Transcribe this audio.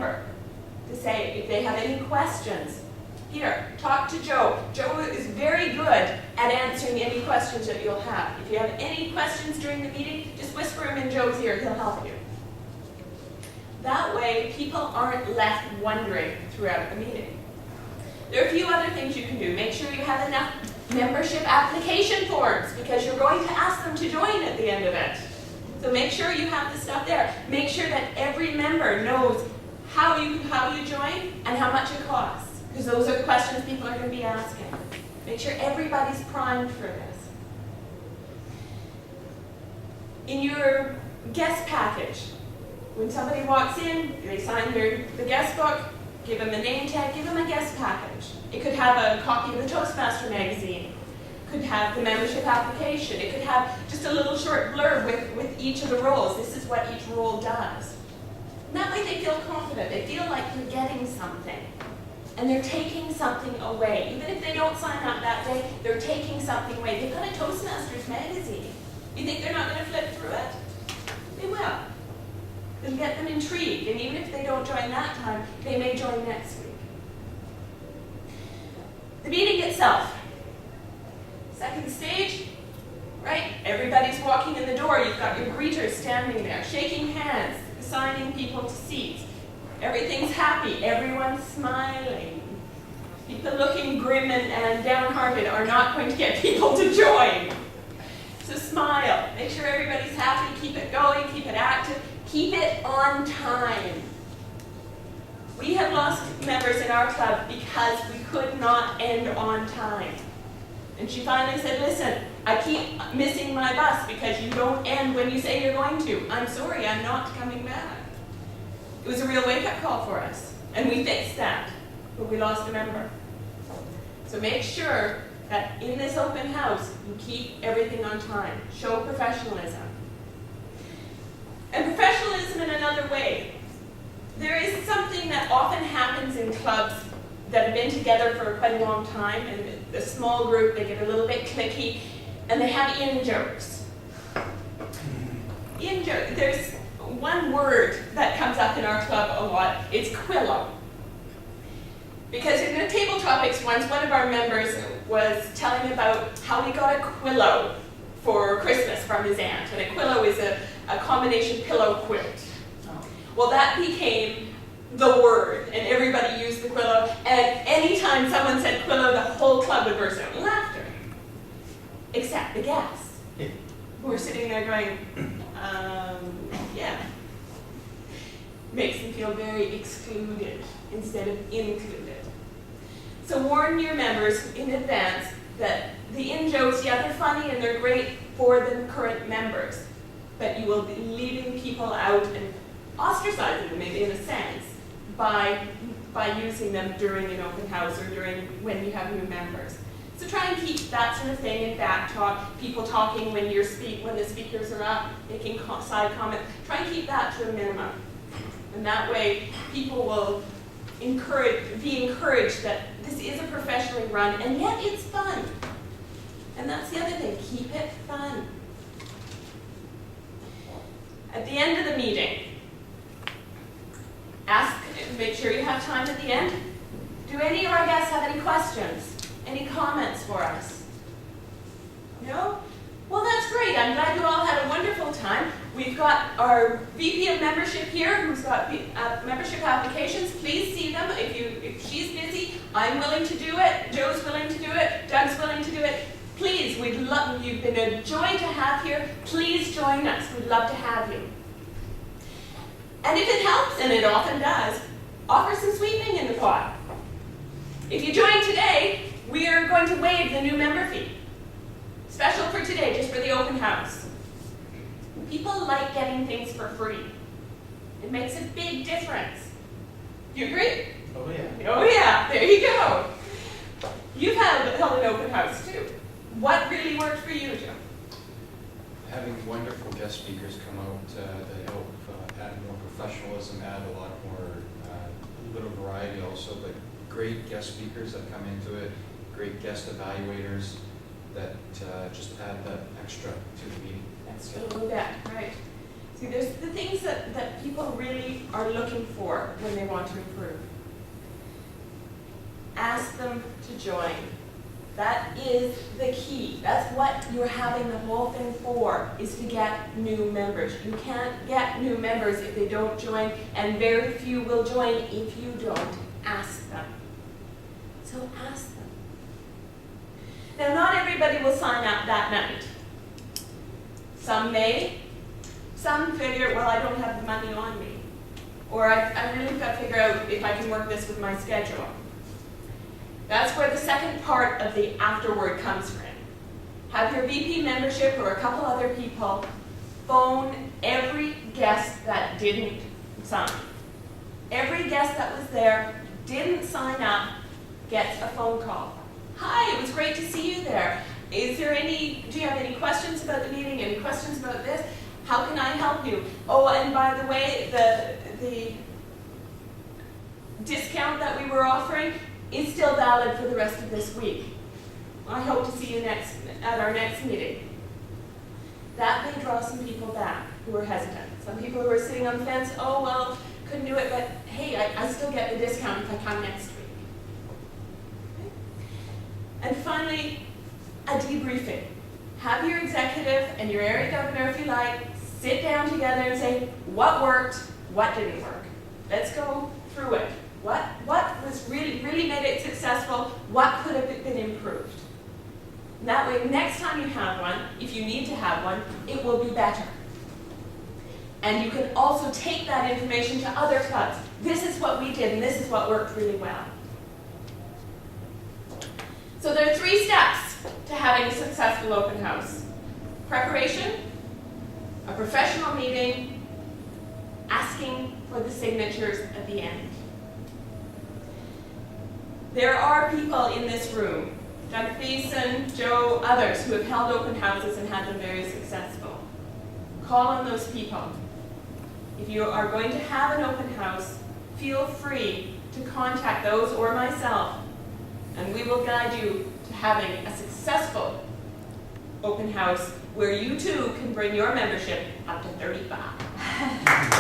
member to say if they have any questions. Here, talk to Joe. Joe is very good at answering any questions that you'll have. If you have any questions during the meeting, just whisper them in Joe's ear. He'll help you. That way, people aren't left wondering throughout the meeting. There are a few other things you can do. Make sure you have enough membership application forms because you're going to ask them to join at the end of it. So make sure you have the stuff there. Make sure that every member knows how you join and how much it costs. Because those are the questions people are going to be asking. Make sure everybody's primed for this. In your guest package, when somebody walks in, they sign the guest book, give them a name tag, give them a guest package. It could have a copy of the Toastmaster magazine. It could have the membership application. It could have just a little short blurb with each of the roles. This is what each role does. And that way they feel confident. They feel like they're getting something. And they're taking something away. Even if they don't sign up that day, they're taking something away. They've got a Toastmasters magazine. You think they're not going to flip through it? They will. It'll get them intrigued. And even if they don't join that time, they may join next week. The meeting itself. Second stage, right? Everybody's walking in the door. You've got your greeters standing there, shaking hands, assigning people to seats. Everything's happy. Everyone's smiling. People looking grim and downhearted are not going to get people to join. So smile. Make sure everybody's happy. Keep it going. Keep it active. Keep it on time. We have lost members in our club because we could not end on time. And she finally said, listen, I keep missing my bus because you don't end when you say you're going to. I'm sorry, I'm not coming back. It was a real wake-up call for us. And we fixed that, but we lost a member. So make sure that in this open house, you keep everything on time. Show professionalism. And professionalism in another way. There is something that often happens in clubs that have been together for quite a long time, and the small group, they get a little bit cliquey, and they have in-jokes. In-joke, there's one word that comes up in our club a lot, it's quillo. Because in the table topics once, one of our members was telling about how he got a quillo for Christmas from his aunt, and a quillo is a combination pillow quilt. Well, that became the word, and everybody used the quillo, and anytime someone said quillo, the whole club would burst out in laughter. Except the guests, who were sitting there going, yeah. Makes them feel very excluded instead of included. So warn your members in advance that the in-jokes, yeah, they're funny and they're great for the current members, but you will be leaving people out and ostracizing them in a sense by using them during an open house or during when you have new members. So try and keep that sort of thing in back talk, people talking when the speakers are up, making side comments. Try and keep that to a minimum. And that way people will be encouraged that this is a professionally run, and yet it's fun. And that's the other thing, keep it fun. At the end of the meeting, make sure you have time at the end. Do any of our guests have any questions? Any comments for us? No? Well, that's great. I'm glad you all had a wonderful time. We've got our VP of membership here who's got membership applications. Please see them. If she's busy, I'm willing to do it. Joe's willing to do it. Doug's willing to do it. Please, you've been a joy to have here. Please join us. We'd love to have you. And if it helps, and it often does, offer some sweetening in the pot. If you join today, we are going to waive the new member fee. Special for today, just for the open house. People like getting things for free. It makes a big difference. Do you agree? Oh yeah. Oh yeah, there you go. You've held an open house too. What really worked for you, Joe? Having wonderful guest speakers come out that help add more professionalism, add a lot more, a little variety also, but great guest speakers that come into it, great guest evaluators that just add that extra to the meeting. Extra little bit, right. See, there's the things that people really are looking for when they want to improve. Ask them to join. That is the key. That's what you're having the whole thing for, is to get new members. You can't get new members if they don't join, and very few will join if you don't ask them. So ask them. Now, not everybody will sign up that night. Some may. Some figure, well, I don't have the money on me. Or I really got to figure out if I can work this with my schedule. That's where the second part of the afterward comes from. Have your VP membership or a couple other people phone every guest that didn't sign. Every guest that was there, didn't sign up, gets a phone call. Hi, it was great to see you there. Do you have any questions about the meeting? Any questions about this? How can I help you? Oh, and by the way, the discount that we were offering is still valid for the rest of this week. I hope to see you at our next meeting. That may draw some people back who are hesitant. Some people who are sitting on the fence, oh, well, couldn't do it, but hey, I still get the discount if I come next week. Okay? And finally, a debriefing. Have your executive and your area governor, if you like, sit down together and say, what worked, what didn't work. Let's go through it. What was really made it successful? What could have been improved? And that way, next time you have one, if you need to have one, it will be better. And you can also take that information to other clubs. This is what we did, and this is what worked really well. So there are 3 steps to having a successful open house. Preparation, a professional meeting, asking for the signatures at the end. There are people in this room, Dr. Beeson, Joe, others, who have held open houses and had them very successful. Call on those people. If you are going to have an open house, feel free to contact those or myself, and we will guide you to having a successful open house where you too can bring your membership up to 35.